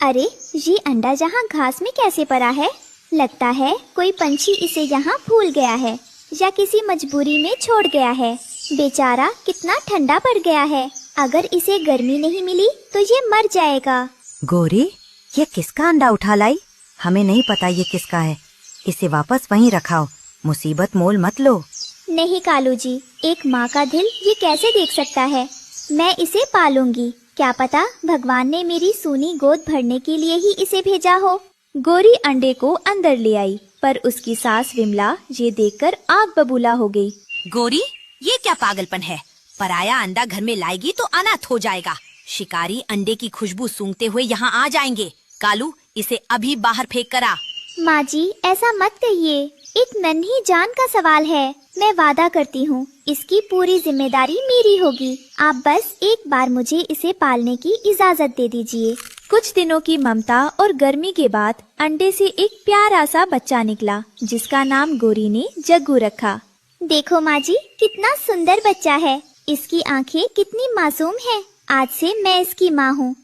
अरे, ये अंडा जहाँ घास में कैसे पड़ा है? लगता है कोई पंछी इसे यहाँ भूल गया है या किसी मजबूरी में छोड़ गया है। बेचारा कितना ठंडा पड़ गया है। अगर इसे गर्मी नहीं मिली तो ये मर जाएगा। गौरी, ये किसका अंडा उठा लाई? हमें नहीं पता ये किसका है। इसे वापस वहीं रखाओ, मुसीबत मोल मत लो। नहीं कालू जी, एक माँ का दिल ये कैसे देख सकता है। मैं इसे पालूंगी। क्या पता भगवान ने मेरी सूनी गोद भरने के लिए ही इसे भेजा हो। गौरी अंडे को अंदर ले आई, पर उसकी सास विमला ये देखकर आग बबूला हो गई। गौरी, ये क्या पागलपन है? पराया अंडा घर में लाएगी तो अनाथ हो जाएगा। शिकारी अंडे की खुशबू सूंघते हुए यहाँ आ जाएंगे। कालू, इसे अभी बाहर फेंक कर आ। माँ जी, ऐसा मत कहिए। एक नन्ही जान का सवाल है। मैं वादा करती हूँ इसकी पूरी जिम्मेदारी मेरी होगी। आप बस एक बार मुझे इसे पालने की इजाजत दे दीजिए। कुछ दिनों की ममता और गर्मी के बाद अंडे से एक प्यारा सा बच्चा निकला, जिसका नाम गौरी ने जग्गू रखा। देखो माँ जी, कितना सुंदर बच्चा है। इसकी आंखें कितनी मासूम हैं। आज से मैं इसकी माँ हूँ।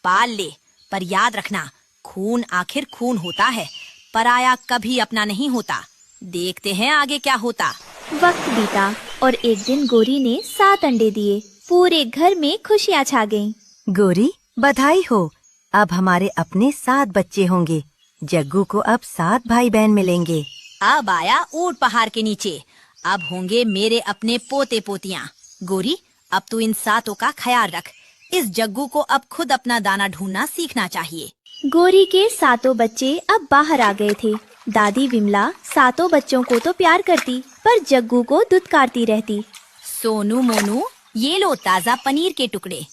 पाल ले, पर याद रखना, खून आखिर खून होता है, पराया कभी अपना नहीं होता। देखते हैं आगे क्या होता। वक्त बीता और एक दिन गौरी ने 7 अंडे दिए। पूरे घर में खुशियाँ छा गईं। गौरी, बधाई हो, अब हमारे अपने 7 बच्चे होंगे। जग्गू को अब 7 भाई बहन मिलेंगे। अब आया ऊंट पहाड़ के नीचे। अब होंगे मेरे अपने पोते पोतियाँ। गौरी, अब तू इन 7 का ख्याल रख। इस जग्गू को अब खुद अपना दाना ढूंढना सीखना चाहिए। गौरी के 7 बच्चे अब बाहर आ गए थे। दादी विमला 7 बच्चों को तो प्यार करती, पर जग्गू को दुत्कारती रहती। सोनू मोनू, ये लो ताजा पनीर के टुकड़े।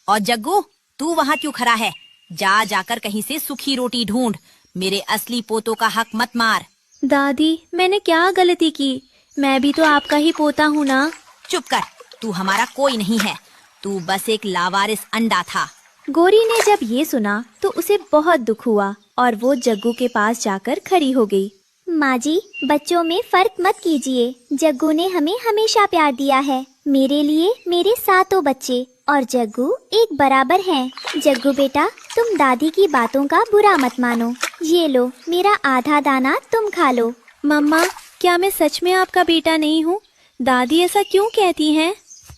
और जग्गू, तू वहाँ क्यों खड़ा है? जाकर कहीं से सूखी रोटी ढूंढ। मेरे असली पोतों का हक मत मार। दादी, मैंने क्या गलती की? मैं भी तो आपका ही पोता हूँ ना। चुप कर, तू हमारा कोई नहीं है। तू बस एक लावारिस अंडा था। गौरी ने जब ये सुना तो उसे बहुत दुख हुआ और वो जग्गू के पास जाकर खड़ी हो गई। माँ जी, बच्चों में फर्क मत कीजिए। जग्गू ने हमें हमेशा प्यार दिया है। मेरे लिए मेरे 7 बच्चे और जग्गू एक बराबर हैं। जग्गू बेटा, तुम दादी की बातों का बुरा मत मानो। ये लो, मेरा आधा दाना तुम खा लो। मम्मा, क्या मैं सच में आपका बेटा नहीं हूँ? दादी ऐसा क्यों कहती हैं?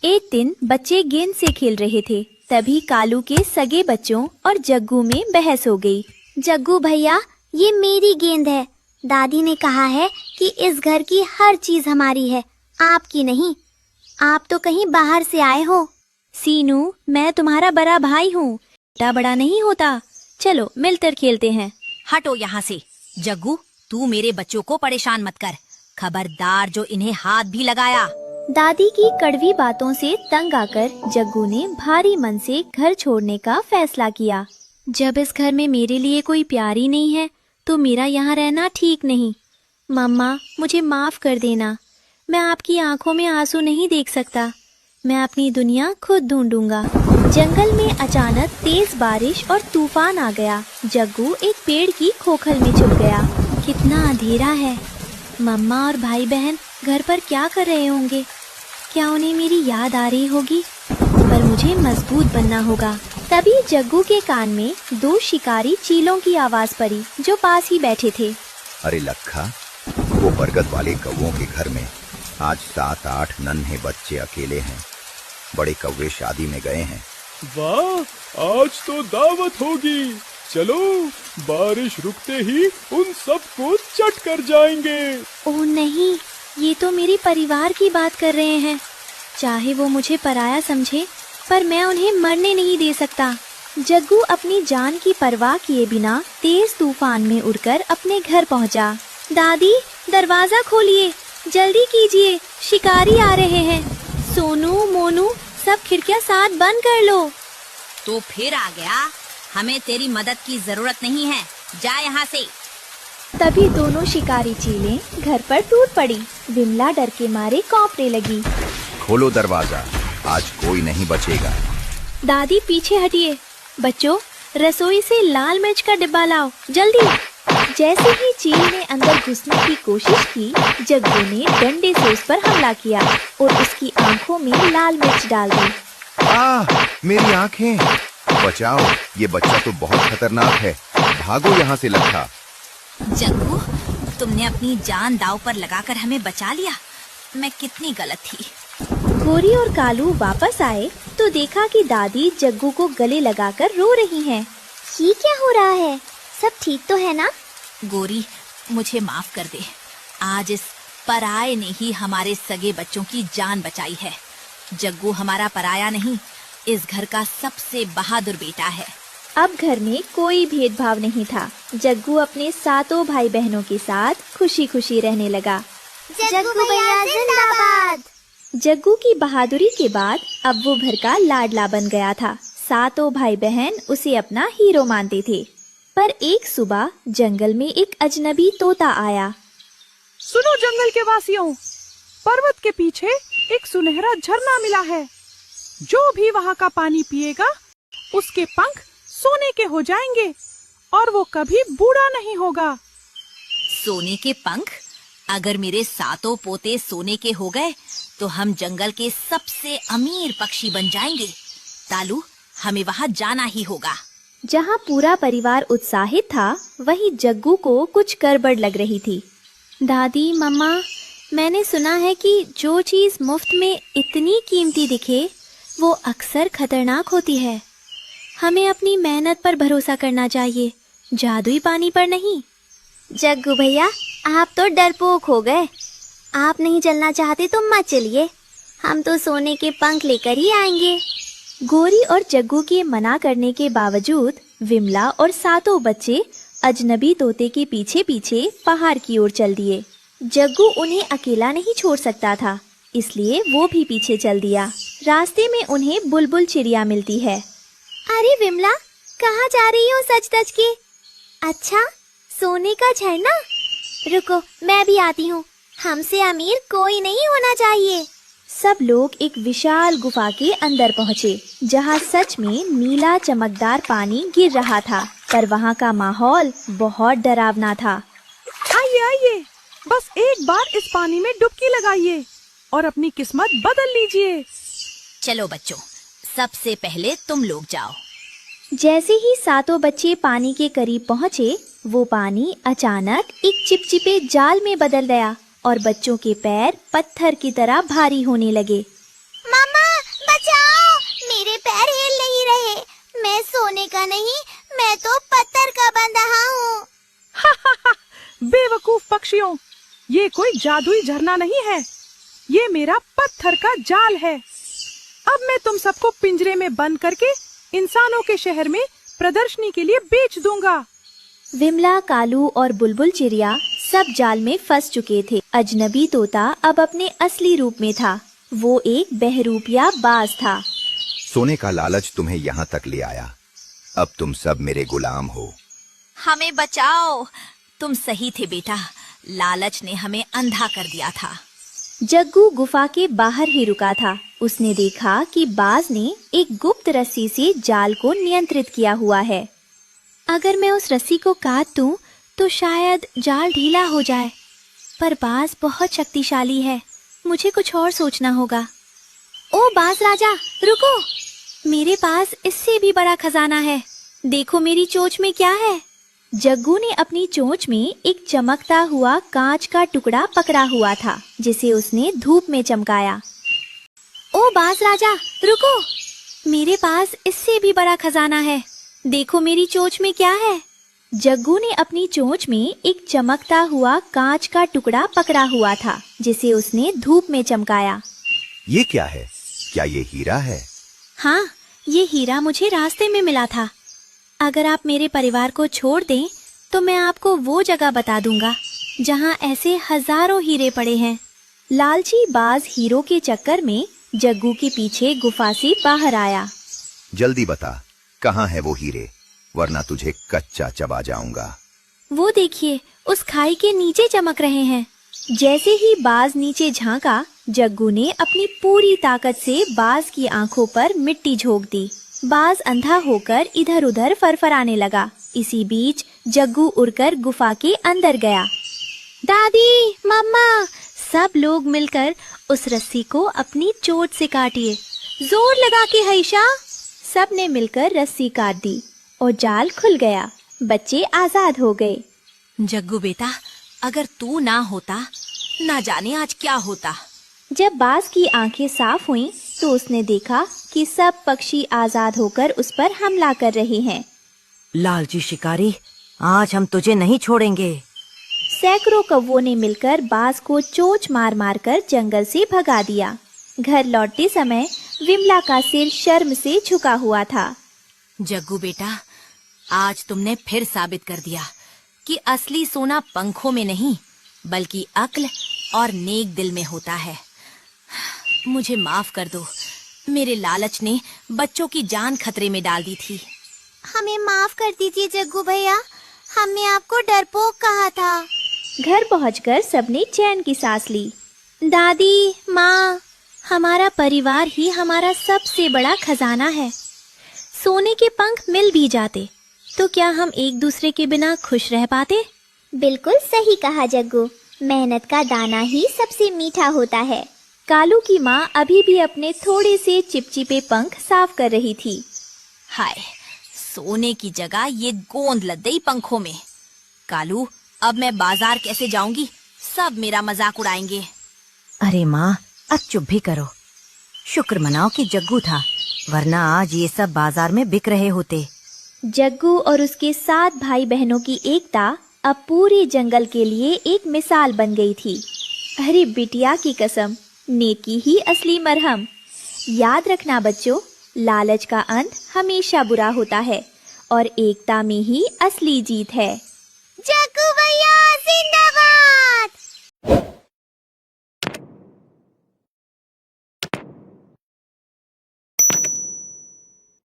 एक दिन बच्चे गेंद से खेल रहे थे, तभी कालू के सगे बच्चों और जग्गू में बहस हो गई। जग्गू भैया, ये मेरी गेंद है। दादी ने कहा है कि इस घर की हर चीज हमारी है, आपकी नहीं। आप तो कहीं बाहर से आए हो। सीनू, मैं तुम्हारा बड़ा भाई हूँ, बेटा बड़ा नहीं होता। चलो मिलकर खेलते हैं। हटो यहाँ से। जग्गू, तू मेरे बच्चों को परेशान मत कर। खबरदार जो इन्हें हाथ भी लगाया। दादी की कड़वी बातों से तंग आकर जग्गू ने भारी मन से घर छोड़ने का फैसला किया। जब इस घर में मेरे लिए कोई प्यार ही नहीं है तो मेरा यहाँ रहना ठीक नहीं। मम्मा, मुझे माफ कर देना। मैं आपकी आंखों में आंसू नहीं देख सकता। मैं अपनी दुनिया खुद ढूंढूंगा। जंगल में अचानक तेज बारिश और तूफान आ गया। जग्गू एक पेड़ की खोखल में छुप गया। कितना अंधेरा है। मम्मा और भाई बहन घर पर क्या कर रहे होंगे? क्या उन्हें मेरी याद आ रही होगी? पर मुझे मजबूत बनना होगा। तभी जग्गू के कान में 2 शिकारी चीलों की आवाज पड़ी, जो पास ही बैठे थे। अरे लखा, वो बरगद वाले कौवों के घर में आज 7-8 नन्हे बच्चे अकेले हैं। बड़े कौवे शादी में गए हैं। वाह, आज तो दावत होगी। चलो, बारिश रुकते ही उन सबको चट कर जाएंगे। ओह नहीं, ये तो मेरे परिवार की बात कर रहे हैं। चाहे वो मुझे पराया समझे, पर मैं उन्हें मरने नहीं दे सकता। जग्गू अपनी जान की परवाह किए बिना तेज तूफान में उड़कर अपने घर पहुंचा। दादी, दरवाजा खोलिए, जल्दी कीजिए, शिकारी आ रहे हैं। सोनू, मोनू, सब खिड़कियां साथ बंद कर लो। तो फिर आ गया। हमें तेरी मदद की जरूरत नहीं है, जा यहाँ से। तभी दोनों शिकारी चीलें घर पर टूट पड़ी। विमला डर के मारे कांपने लगी। खोलो दरवाजा, आज कोई नहीं बचेगा। दादी, पीछे हटिए। बच्चों, रसोई से लाल मिर्च का डिब्बा लाओ, जल्दी। जैसे ही चील ने अंदर घुसने की कोशिश की, जग्गू ने डंडे से उस पर हमला किया और उसकी आंखों में लाल मिर्च डाल दी। मेरी आंखें! बचाओ, ये बच्चा तो बहुत खतरनाक है। भागो यहाँ से लट्ठा। जग्गू, तुमने अपनी जान दांव पर लगाकर हमें बचा लिया। मैं कितनी गलत थी। गोरी और कालू वापस आए तो देखा कि दादी जग्गू को गले लगाकर रो रही हैं। ये क्या हो रहा है? सब ठीक तो है ना? गोरी, मुझे माफ कर दे। आज इस पराये ने ही हमारे सगे बच्चों की जान बचाई है। जग्गू हमारा पराया नहीं, इस घर का सबसे बहादुर बेटा है। अब घर में कोई भेदभाव नहीं था। जग्गू अपने सातों भाई बहनों के साथ खुशी खुशी रहने लगा। जग्गू भैया जिंदाबाद। जग्गू की बहादुरी के बाद अब वो घर का लाडला बन गया था। सातों भाई बहन उसे अपना हीरो मानते थे। पर एक सुबह जंगल में एक अजनबी तोता आया। सुनो जंगल के वासियों, पर्वत के पीछे एक सुनहरा झरना मिला है। जो भी वहाँ का पानी पिएगा उसके पंख सोने के हो जाएंगे और वो कभी बूढ़ा नहीं होगा। सोने के पंख? अगर मेरे सातों पोते सोने के हो गए तो हम जंगल के सबसे अमीर पक्षी बन जाएंगे। तालू, हमें वहाँ जाना ही होगा। जहाँ पूरा परिवार उत्साहित था, वहीं जग्गू को कुछ गड़बड़ लग रही थी। दादी, मम्मा, मैंने सुना है कि जो चीज मुफ्त में इतनी कीमती दिखे वो अक्सर खतरनाक होती है। हमें अपनी मेहनत पर भरोसा करना चाहिए, जादुई पानी पर नहीं। जग्गू भैया, आप तो डरपोक हो गए। आप नहीं चलना चाहते तो मत चलिए, हम तो सोने के पंख लेकर ही आएंगे। गोरी और जग्गू के मना करने के बावजूद विमला और सातों बच्चे अजनबी तोते के पीछे पीछे पहाड़ की ओर चल दिए। जग्गू उन्हें अकेला नहीं छोड़ सकता था, इसलिए वो भी पीछे चल दिया। रास्ते में उन्हें बुलबुल चिड़िया मिलती है। अरे विमला, कहाँ जा रही हो सच तच के? अच्छा, सोने का झरना? रुको, मैं भी आती हूँ। हमसे अमीर कोई नहीं होना चाहिए। सब लोग एक विशाल गुफा के अंदर पहुँचे, जहाँ सच में नीला चमकदार पानी गिर रहा था, पर वहाँ का माहौल बहुत डरावना था। आइए आइए, बस एक बार इस पानी में डुबकी लगाइए और अपनी किस्मत बदल लीजिए। चलो बच्चों, सबसे पहले तुम लोग जाओ। जैसे ही सातों बच्चे पानी के करीब पहुँचे, वो पानी अचानक एक चिपचिपे जाल में बदल गया और बच्चों के पैर पत्थर की तरह भारी होने लगे। मामा, बचाओ, मेरे पैर हिल नहीं रहे। मैं सोने का नहीं, मैं तो पत्थर का बन रहा हूँ। बेवकूफ पक्षियों, ये कोई जादुई झरना नहीं है, ये मेरा पत्थर का जाल है। अब मैं तुम सबको पिंजरे में बंद करके इंसानों के शहर में प्रदर्शनी के लिए बेच दूंगा। विमला, कालू और बुलबुल चिड़िया सब जाल में फंस चुके थे। अजनबी तोता अब अपने असली रूप में था। वो एक बहरूपिया बाज था। सोने का लालच तुम्हें यहाँ तक ले आया, अब तुम सब मेरे गुलाम हो। हमें बचाओ। तुम सही थे बेटा, लालच ने हमें अंधा कर दिया था। जग्गू गुफा के बाहर ही रुका था। उसने देखा कि बाज ने एक गुप्त रस्सी से जाल को नियंत्रित किया हुआ है। अगर मैं उस रस्सी को काट दूं तो शायद जाल ढीला हो जाए, पर बाज बहुत शक्तिशाली है। मुझे कुछ और सोचना होगा। ओ बाज राजा, रुको, मेरे पास इससे भी बड़ा खजाना है। देखो मेरी चोंच में क्या है। जग्गू ने अपनी चोंच में एक चमकता हुआ कांच का टुकड़ा पकड़ा हुआ था, जिसे उसने धूप में चमकाया। ओ बाज राजा, रुको, मेरे पास इससे भी बड़ा खजाना है। देखो मेरी चोंच में क्या है। जग्गू ने अपनी चोंच में एक चमकता हुआ कांच का टुकड़ा पकड़ा हुआ था, जिसे उसने धूप में चमकाया। ये क्या है? क्या ये हीरा है? हाँ, ये हीरा मुझे रास्ते में मिला था। अगर आप मेरे परिवार को छोड़ दें तो मैं आपको वो जगह बता दूंगा जहाँ ऐसे हजारों हीरे पड़े हैं। लालची बाज हीरो के चक्कर में जग्गू के पीछे गुफा से बाहर आया। जल्दी बता, कहाँ है वो हीरे, वरना तुझे कच्चा चबा जाऊंगा। वो देखिए, उस खाई के नीचे चमक रहे हैं। जैसे ही बाज नीचे झांका, जग्गू ने अपनी पूरी ताकत से बाज की आंखों पर मिट्टी झोंक दी। बाज अंधा होकर इधर उधर फरफराने लगा। इसी बीच जग्गू उड़कर गुफा के अंदर गया। दादी, मम्मा, सब लोग मिलकर उस रस्सी को अपनी चोट से काटिए। जोर लगा के, हईशा। सब ने मिलकर रस्सी काट दी और जाल खुल गया। बच्चे आजाद हो गए। जग्गू बेटा, अगर तू ना होता, ना जाने आज क्या होता। जब बाज की आंखें साफ हुईं, तो उसने देखा कि सब पक्षी आजाद होकर उस पर हमला कर रहे हैं। लालची शिकारी, आज हम तुझे नहीं छोड़ेंगे। सैकड़ों कौवों ने मिलकर बाज को चोंच मार मार कर जंगल से भगा दिया। घर लौटते समय विमला का सिर शर्म से झुका हुआ था। जग्गू बेटा, आज तुमने फिर साबित कर दिया कि असली सोना पंखों में नहीं, बल्कि अक्ल और नेक दिल में होता है। मुझे माफ कर दो, मेरे लालच ने बच्चों की जान खतरे में डाल दी थी। हमें माफ कर दीजिए जग्गू भैया, हमने आपको डरपोक कहा था। घर पहुंचकर सबने चैन की सांस ली। दादी, माँ, हमारा परिवार ही हमारा सबसे बड़ा खजाना है। सोने के पंख मिल भी जाते तो क्या हम एक दूसरे के बिना खुश रह पाते? बिल्कुल सही कहा जग्गू, मेहनत का दाना ही सबसे मीठा होता है। कालू की माँ अभी भी अपने थोड़े से चिपचिपे पंख साफ कर रही थी। हाय, सोने की जगह ये गोंद लग गई पंखों में। कालू, अब मैं बाजार कैसे जाऊंगी? सब मेरा मजाक उड़ाएंगे। अरे माँ, अब चुप भी करो। शुक्र मनाओ कि जग्गू था, वरना आज ये सब बाजार में बिक रहे होते। जग्गू और उसके 7 भाई बहनों की एकता अब पूरे जंगल के लिए एक मिसाल बन गई थी। अरे बिटिया की कसम, नेकी ही असली मरहम। याद रखना बच्चों, लालच का अंत हमेशा बुरा होता है और एकता में ही असली जीत है। जग्गू भैया जिंदा